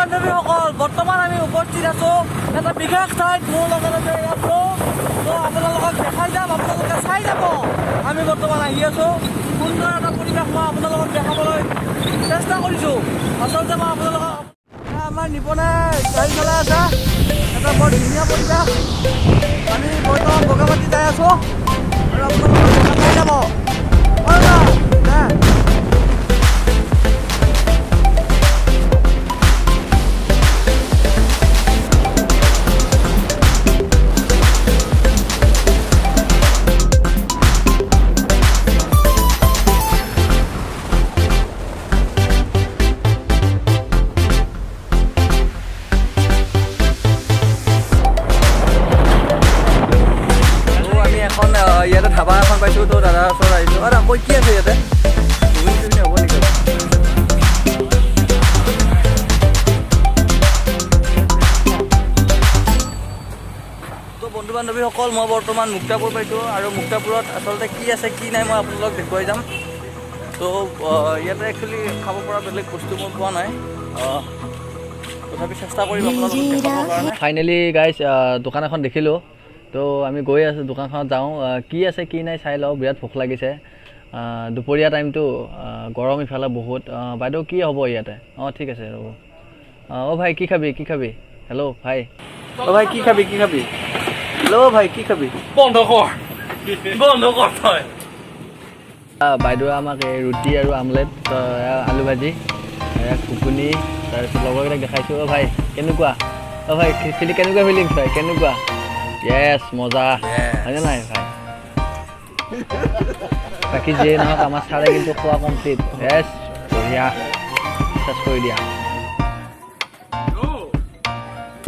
বান্ধৱীসকল বৰ্তমান আমি উপস্থিত আছোঁ এটা বিশেষ ঠাইত মোৰ লগত আছে আছোঁ তো আপোনালোকক দেখাই যাম আপোনালোকে চাই যাব আমি বৰ্তমান আহি আছোঁ সুন্দৰ এটা পৰিৱেশ মই আপোনালোকক দেখাবলৈ চেষ্টা কৰিছোঁ আচলতে মই আপোনালোকক আমাৰ নিপনে গাড়ী চলাই আছে এটা বৰ ধুনীয়া পৰিৱেশ আমি বৰ্তমান বগামাটি যাই আছোঁ আৰু আপোনালোকক দেখাই যাব ইয়াতে ধাবা এখন পাইছোঁ তো দাদাৰ ওচৰত আহিছোঁ আৰু আকৌ কি আছে ইয়াতে হ'ব নেকি তো বন্ধু বান্ধৱীসকল মই বৰ্তমান মুক্তাপুৰ পাইছোঁ আৰু মুক্তাপুৰত আচলতে কি আছে কি নাই মই আপোনালোকক দেখুৱাই যাম তো ইয়াতে একচুৱেলি খাব পৰা বেলেগ বস্তু মই পোৱা নাই তথাপি চেষ্টা কৰিম আপোনালোকক দেখাবৰ কাৰণে ফাইনেলি গাইজ দোকান এখন দেখিলোঁ তো আমি গৈ আছোঁ দোকানখনত যাওঁ কি আছে কি নাই চাই লওঁ বিৰাট ভোক লাগিছে দুপৰীয়া টাইমটো গৰম ইফালে বহুত বাইদেউ কি হ'ব ইয়াতে অঁ ঠিক আছে ৰ'ব অঁ ভাই কি খাবি হেল্ল' ভাই অঁ ভাই কি খাবি হেল্ল' ভাই কি খাবি বন্ধ কৰ তই বাইদেৱে আমাক এই ৰুটি আৰু আমলেট আলু ভাজি ঘুগুনি তাৰপিছত লগৰকেইটাক দেখাইছোঁ অঁ ভাই কেনেকুৱা অঁ ভাই কেনেকুৱা ফিলিংছ ভাই কেনেকুৱা য়েছ মজা হয়নে নাই ভাই বাকী যিয়ে নহওক আমাৰ ছাৰে কিন্তু খোৱা কমপ্লিট য়েছ বঢ়িয়া চেছ কৰি দিয়া